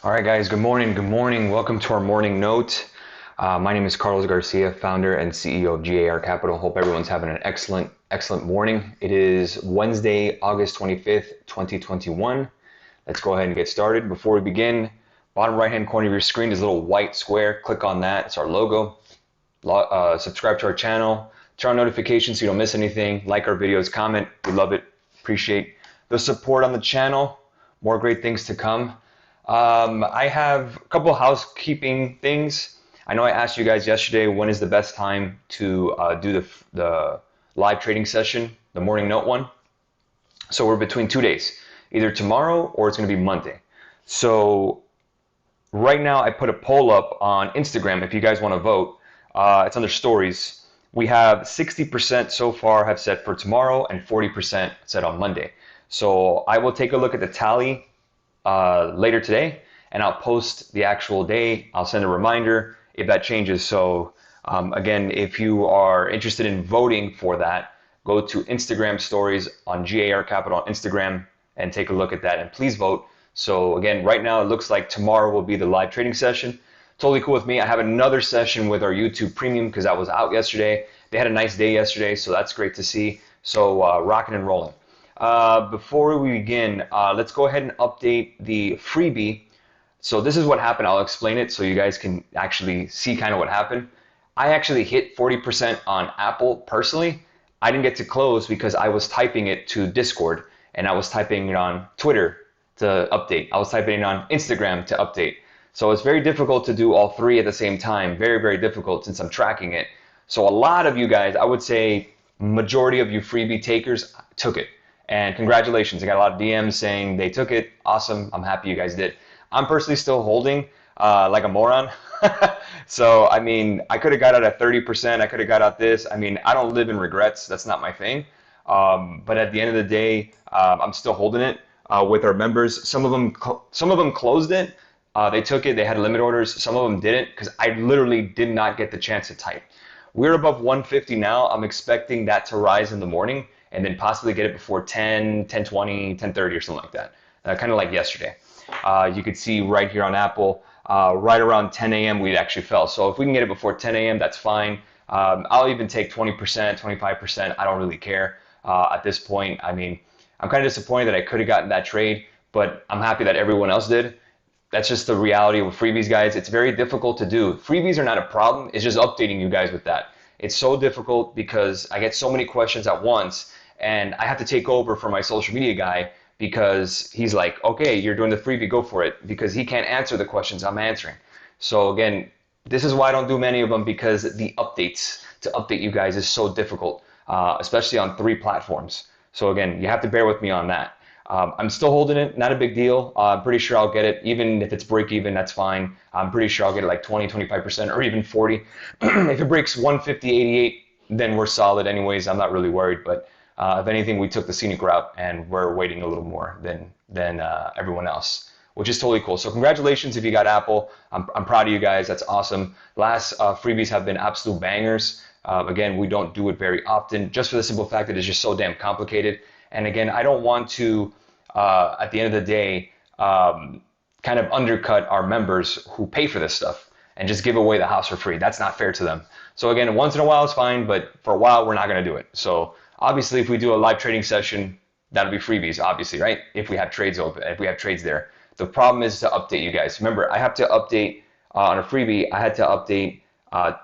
All right, guys, good morning. Good morning. Welcome to our morning note. My name is Carlos Garcia, founder and CEO of G.A.R Capital. Hope everyone's having an excellent morning. It is Wednesday, August 25th, 2021. Let's go ahead and get started. Before we begin, bottom right-hand corner of your screen is a little white square. Click on that. It's our logo. Subscribe to our channel. Turn on notifications so you don't miss anything. Like our videos, comment. We love it. Appreciate the support on the channel. More great things to come. I have a couple of housekeeping things. I know I asked you guys yesterday when is the best time to do the live trading session, the morning note one. So we're between 2 days, either tomorrow or it's going to be Monday. So right now I put a poll up on Instagram if you guys want to vote. It's under stories. We have 60% so far have set for tomorrow and 40% set on Monday. So I will take a look at the tally later today, and I'll post the actual day. I'll send a reminder if that changes. So again, if you are interested in voting for that, go to Instagram stories on G.A.R Capital on Instagram and take a look at that, and please vote. So again, right now it looks like tomorrow will be the live trading session. Totally cool with me. I have another session with our YouTube Premium because I was out yesterday. They had a nice day yesterday, so that's great to see. So rocking and rolling. Before we begin, let's go ahead and update the freebie. So this is what happened. I'll explain it so you guys can actually see kind of what happened. I actually hit 40% on Apple personally. I didn't get to close because I was typing it to Discord, and I was typing it on Twitter to update. I was typing it on Instagram to update. So it's very difficult to do all three at the same time. Very, very difficult since I'm tracking it. So a lot of you guys, I would say majority of you freebie takers took it. And congratulations. I got a lot of DMs saying they took it. Awesome. I'm happy you guys did. I'm personally still holding like a moron. So, I mean, I could have got out at 30%. I could have got out this. I mean, I don't live in regrets. That's not my thing. But at the end of the day, I'm still holding it with our members. Some of them closed it. They took it. They had limit orders. Some of them didn't because I literally did not get the chance to type. We're above 150 now. I'm expecting that to rise in the morning and then possibly get it before 10, 10:20, 10:30 or something like that. Kind of like yesterday. You could see right here on Apple, right around 10 a.m. we actually fell. So if we can get it before 10 a.m., that's fine. I'll even take 20%, 25%. I don't really care at this point. I mean, I'm kind of disappointed that I could have gotten that trade, but I'm happy that everyone else did. That's just the reality with freebies, guys. It's very difficult to do. Freebies are not a problem. It's just updating you guys with that. It's so difficult because I get so many questions at once, and I have to take over for my social media guy because he's like, okay, you're doing the freebie, go for it, because he can't answer the questions I'm answering. So again, this is why I don't do many of them, because the updates to update you guys is so difficult, especially on 3 platforms. So again, you have to bear with me on that. I'm still holding it, not a big deal. I'm pretty sure I'll get it. Even if it's break even, that's fine. I'm pretty sure I'll get it like 20, 25% or even 40. If it breaks 150.88, then we're solid anyways. I'm not really worried, but if anything, we took the scenic route and we're waiting a little more than everyone else, which is totally cool. So congratulations if you got Apple. I'm proud of you guys. That's awesome. Last freebies have been absolute bangers. Again, we don't do it very often just for the simple fact that it's just so damn complicated. And again, I don't want to, at the end of the day, kind of undercut our members who pay for this stuff and just give away the house for free. That's not fair to them. So again, once in a while is fine, but for a while, we're not going to do it. So obviously, if we do a live trading session, that'll be freebies, obviously, right? If we have trades open, if we have trades there. The problem is to update you guys. Remember, I have to update on a freebie. I had to update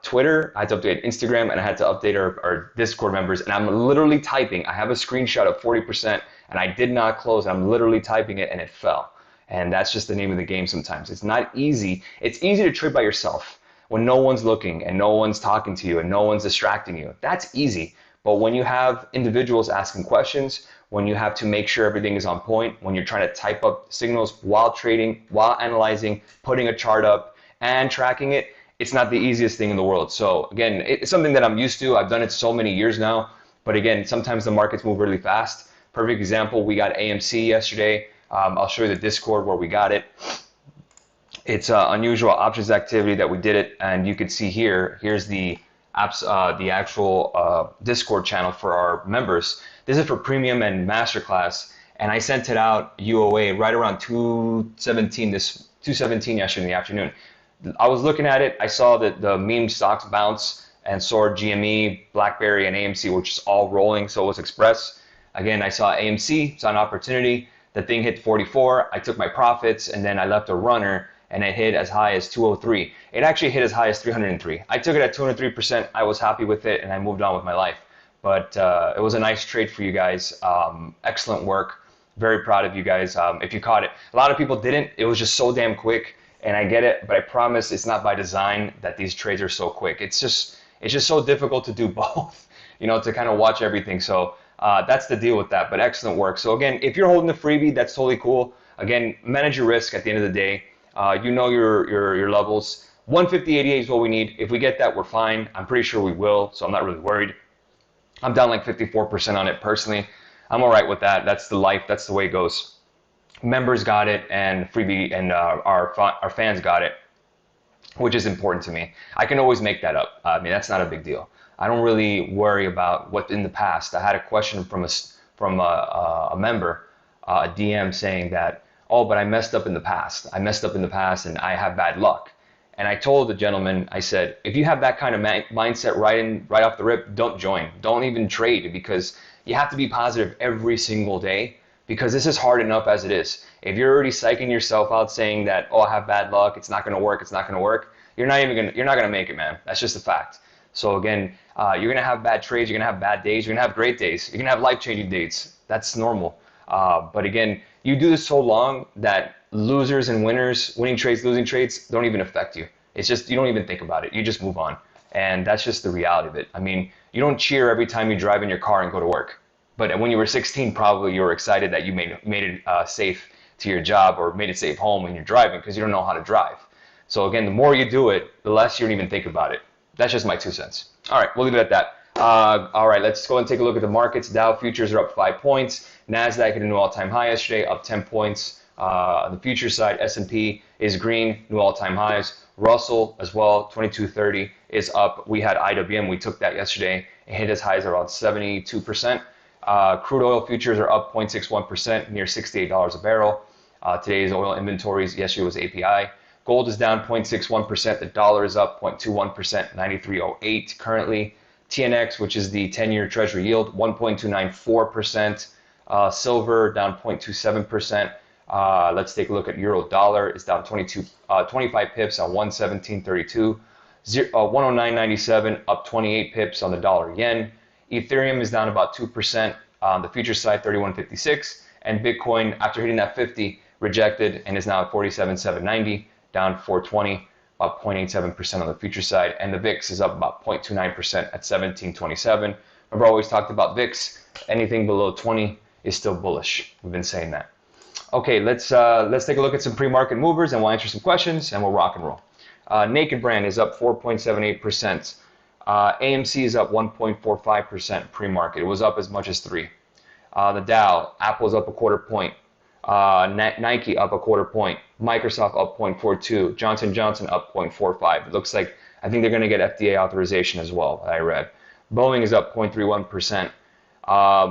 Twitter, I had to update Instagram, and I had to update our Discord members. And I'm literally typing. I have a screenshot of 40%, and I did not close. I'm literally typing it, and it fell. And that's just the name of the game sometimes. It's not easy. It's easy to trade by yourself when no one's looking and no one's talking to you and no one's distracting you. That's easy. But when you have individuals asking questions, when you have to make sure everything is on point, when you're trying to type up signals while trading, while analyzing, putting a chart up, and tracking it, it's not the easiest thing in the world. So again, it's something that I'm used to. I've done it so many years now. But again, sometimes the markets move really fast. Perfect example, we got AMC yesterday. I'll show you the Discord where we got it. It's unusual options activity that we did it. And you can see here, here's the actual Discord channel for our members. This is for Premium and Masterclass. And I sent it out UOA right around 2:17 217 yesterday in the afternoon. I was looking at it. I saw that the meme stocks bounce and soared. GME, BlackBerry, and AMC were just all rolling. So was Express. Again, I saw AMC, saw an opportunity. The thing hit 44. I took my profits, and then I left a runner, and it hit as high as 203. It actually hit as high as 303. I took it at 203%. I was happy with it, and I moved on with my life. But it was a nice trade for you guys. Excellent work. Very proud of you guys if you caught it. A lot of people didn't. It was just so damn quick, and I get it, but I promise it's not by design that these trades are so quick. It's just so difficult to do both, to kind of watch everything. So that's the deal with that, but excellent work. So again, if you're holding the freebie, that's totally cool. Again, manage your risk at the end of the day. You know your levels. 150.88 is what we need. If we get that, we're fine. I'm pretty sure we will, so I'm not really worried. I'm down like 54% on it personally. I'm all right with that. That's the life. That's the way it goes. Members got it, and freebie and our fans got it, which is important to me. I can always make that up. I mean, that's not a big deal. I don't really worry about what in the past. I had a question from a member, a DM saying that, oh, but I messed up in the past. I messed up in the past, and I have bad luck. And I told the gentleman, I said, if you have that kind of mindset right off the rip, don't join. Don't even trade, because you have to be positive every single day, because this is hard enough as it is. If you're already psyching yourself out saying that, oh, I have bad luck, it's not going to work, it's not going to work, you're not going to make it, man. That's just a fact. So again, you're going to have bad trades, you're going to have bad days, you're going to have great days, you're going to have life-changing days. That's normal. But again, you do this so long that losers and winners, winning trades, losing trades, don't even affect you. It's just, you don't even think about it. You just move on. And that's just the reality of it. I mean, you don't cheer every time you drive in your car and go to work. But when you were 16, probably you were excited that you made it safe to your job, or made it safe home when you're driving, because you don't know how to drive. So again, the more you do it, the less you don't even think about it. That's just my 2 cents. All right, we'll leave it at that. All right, let's go and take a look at the markets. Dow futures are up 5 points. NASDAQ hit a new all-time high yesterday, up 10 points. On the future side, S&P is green, new all-time highs. Russell as well, 2230 is up. We had IWM, we took that yesterday. It hit as high as around 72%. Crude oil futures are up 0.61%, near $68 a barrel. Today's oil inventories, yesterday was API. Gold is down 0.61%. The dollar is up 0.21%, 93.08 currently. TNX, which is the 10-year Treasury yield, 1.294%. Silver down 0.27%. Let's take a look at euro dollar. It's down 25 pips on 117.32. 109.97 up 28 pips on the dollar yen. Ethereum is down about 2% on the future side, 31.56. And Bitcoin, after hitting that 50, rejected and is now at 47,790, down 420, about 0.87% on the future side. And the VIX is up about 0.29% at 1727. Remember, I always talked about VIX. Anything below 20 is still bullish. We've been saying that. Okay, let's take a look at some pre-market movers, and we'll answer some questions, and we'll rock and roll. Naked Brand is up 4.78%. AMC is up 1.45% pre-market. It was up as much as 3. The Dow, Apple's up a quarter point. Nike up a quarter point. Microsoft up 0.42. Johnson & Johnson up 0.45. It looks like, I think they're going to get FDA authorization as well, I read. Boeing is up 0.31%.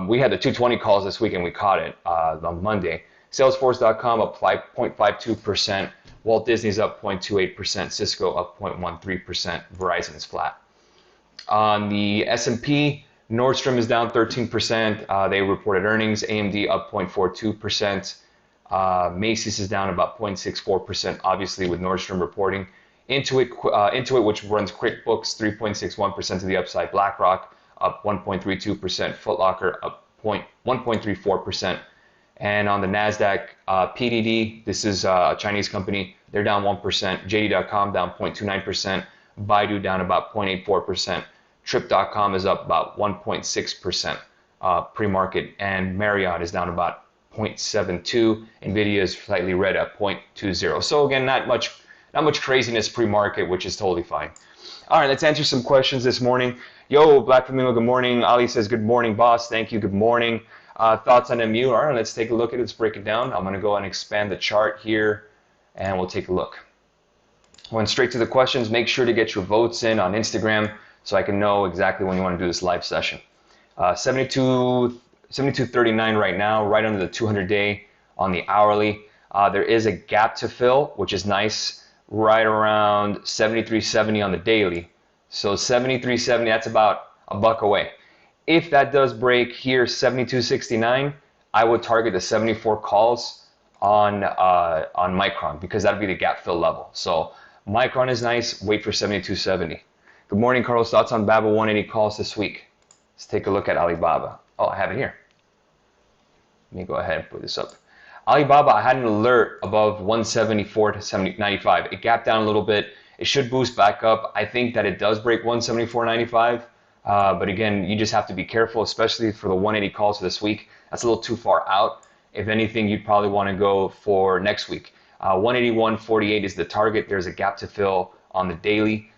We had the 220 calls this week, and we caught it on Monday. Salesforce.com up 5.52%. Walt Disney's up 0.28%. Cisco up 0.13%. Verizon is flat. On the S&P, Nordstrom is down 13%. They reported earnings. AMD up 0.42%. Macy's is down about 0.64%, obviously, with Nordstrom reporting. Intuit, which runs QuickBooks, 3.61% to the upside. BlackRock up 1.32%. Foot Locker up 1.34%. And on the NASDAQ, PDD, this is a Chinese company, they're down 1%. JD.com down 0.29%. Baidu down about 0.84%. Trip.com is up about 1.6% pre-market. And Marriott is down about 0.72. Nvidia is slightly red at 0.20. So again, not much craziness pre-market, which is totally fine. All right, let's answer some questions this morning. Yo, Black Flamingo, good morning. Ali says, good morning, boss. Thank you, good morning. Thoughts on MU? All right, let's take a look at it. Let's break it down. I'm going to go and expand the chart here, and we'll take a look. Going straight to the questions. Make sure to get your votes in on Instagram so I can know exactly when you want to do this live session. 72.39 right now, right under the 200-day on the hourly. There is a gap to fill, which is nice, right around 73.70 on the daily. So 73.70, that's about a buck away. If that does break here, 72.69, I would target the 74 calls on Micron, because that would be the gap fill level. So Micron is nice. Wait for 72.70. Good morning, Carlos. Thoughts on BABA 180 calls this week? Let's take a look at Alibaba. Oh, I have it here. Let me go ahead and put this up. Alibaba, I had an alert above 174 to 95. It gapped down a little bit. It should boost back up. I think that it does break 174.95. But again, you just have to be careful, especially for the 180 calls for this week. That's a little too far out. If anything, you'd probably want to go for next week. 181.48 is the target. There's a gap to fill on the daily.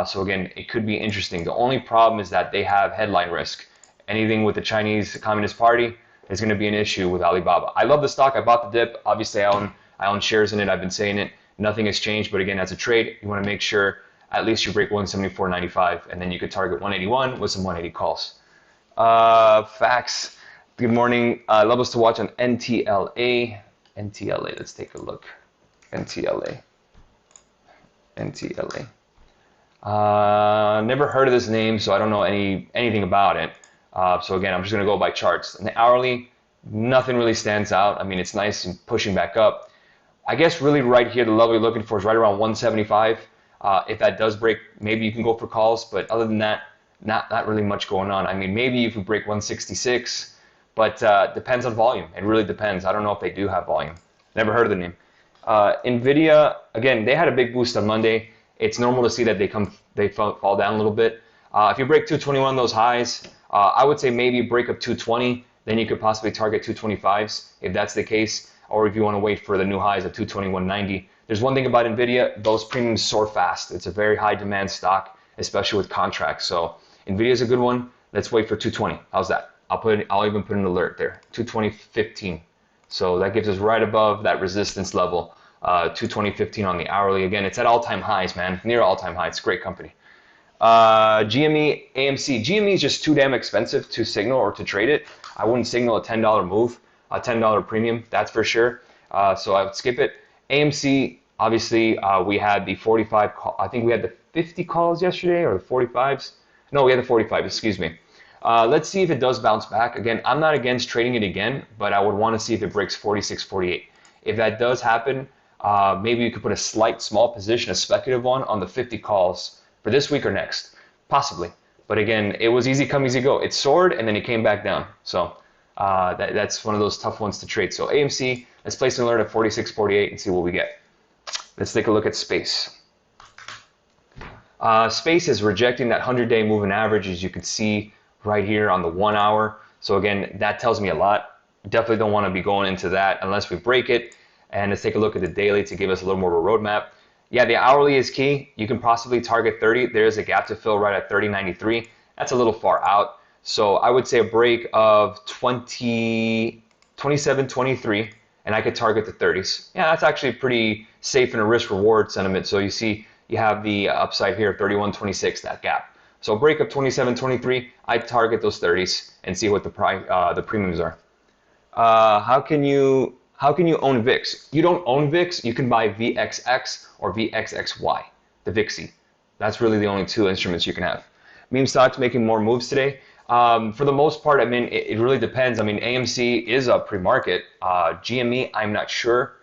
So again, it could be interesting. The only problem is that they have headline risk. Anything with the Chinese Communist Party is going to be an issue with Alibaba. I love the stock. I bought the dip. Obviously, I own shares in it. I've been saying it. Nothing has changed. But again, as a trade, you want to make sure at least you break 174.95, and then you could target 181 with some 180 calls. Facts. Good morning. Levels to watch on NTLA. NTLA. Let's take a look. NTLA. NTLA. Never heard of this name, so I don't know anything about it. So again, I'm just going to go by charts. And the hourly, nothing really stands out. I mean, it's nice and pushing back up. I guess really right here, the level you're looking for is right around 175. If that does break, maybe you can go for calls. But other than that, not really much going on. I mean, maybe if you break 166, but depends on volume. It really depends. I don't know if they do have volume. Never heard of the name. Nvidia, again, they had a big boost on Monday. It's normal to see that they fall down a little bit. If you break 221, those highs, I would say maybe break up 220, then you could possibly target 225s if that's the case, or if you want to wait for the new highs of 221.90. There's one thing about Nvidia, those premiums soar fast. It's a very high demand stock, especially with contracts. So Nvidia is a good one. Let's wait for 220. How's that? I'll even put an alert there. 220.15. So that gives us right above that resistance level. 220.15 on the hourly. Again, it's at all-time highs, man. Near all-time highs. Great company. GME, AMC. GME is just too damn expensive to signal or to trade it. I wouldn't signal a $10 move, a $10 premium, that's for sure. So I would skip it. AMC, obviously, we had the 45 call, I think we had the 50 calls yesterday, or the 45s. No, we had the 45, excuse me. Let's see if it does bounce back. Again, I'm not against trading it again, but I would want to see if it breaks 46.48. If that does happen, maybe you could put a slight small position, a speculative one, on the 50 calls for this week or next, possibly. But again, it was easy come, easy go. It soared, and then it came back down. So that's one of those tough ones to trade. So AMC, let's place an alert at 46.48 and see what we get. Let's take a look at Space. Space is rejecting that 100-day moving average, as you can see right here on the 1 hour. So again, that tells me a lot. Definitely don't want to be going into that unless we break it. And let's take a look at the daily to give us a little more of a roadmap. Yeah, the hourly is key. You can possibly target 30. There's a gap to fill right at 30.93. That's a little far out. So I would say a break of 27.23, and I could target the 30s. Yeah, that's actually pretty safe in a risk-reward sentiment. So you see, you have the upside here, 31.26, that gap. So a break of 27.23, I'd target those 30s and see what the premiums are. How can you own VIX? You don't own VIX. You can buy VXX or VXXY, the VIXY. That's really the only two instruments you can have. Meme stocks making more moves today. For the most part, I mean, it really depends. I mean, AMC is up pre-market. GME, I'm not sure.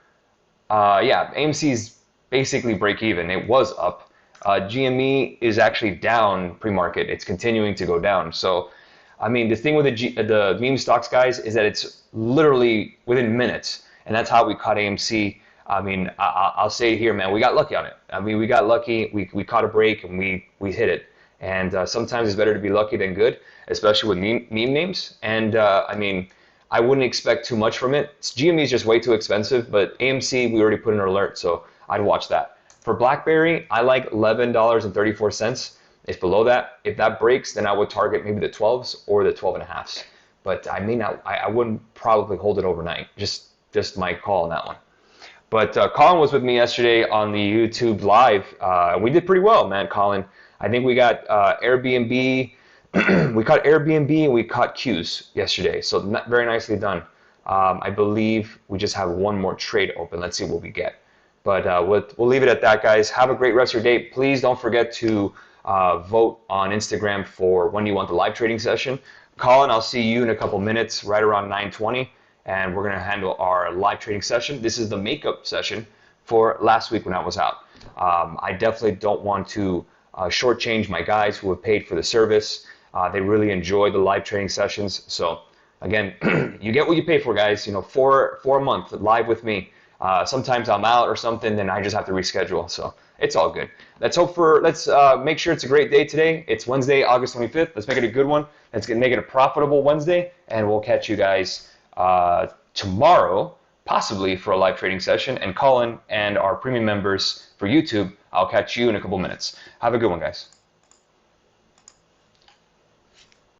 Yeah, AMC is basically break even. It was up. GME is actually down pre-market. It's continuing to go down. So, I mean, the thing with the meme stocks, guys, is that it's literally within minutes. And that's how we caught AMC. I mean, I'll say it here, man, we got lucky on it. I mean, we got lucky. We caught a break and we hit it. And sometimes it's better to be lucky than good, especially with meme names. And I mean, I wouldn't expect too much from it. GME is just way too expensive, but AMC, we already put an alert, so I'd watch that. For BlackBerry, I like $11.34. It's below that. If that breaks, then I would target maybe the 12s or the 12.5s. But I may not. I wouldn't probably hold it overnight. Just my call on that one. But Colin was with me yesterday on the YouTube live. We did pretty well, man, Colin. I think we got Airbnb. We caught Airbnb and we caught Q's yesterday. So very nicely done. I believe we just have one more trade open. Let's see what we get. But we'll leave it at that, guys. Have a great rest of your day. Please don't forget to vote on Instagram for when you want the live trading session. Colin, I'll see you in a couple minutes, right around 9:20, and we're going to handle our live trading session. This is the makeup session for last week when I was out. I definitely don't want to shortchange my guys who have paid for the service. They really enjoy the live trading sessions. So again, you get what you pay for, guys. You know, for a month live with me. Sometimes I'm out or something, then I just have to reschedule. So it's all good. Let's make sure it's a great day today. It's Wednesday, August 25th. Let's make it a good one. Let's make it a profitable Wednesday, and we'll catch you guys tomorrow, possibly for a live trading session. And Colin and our premium members for YouTube, I'll catch you in a couple minutes. Have a good one, guys.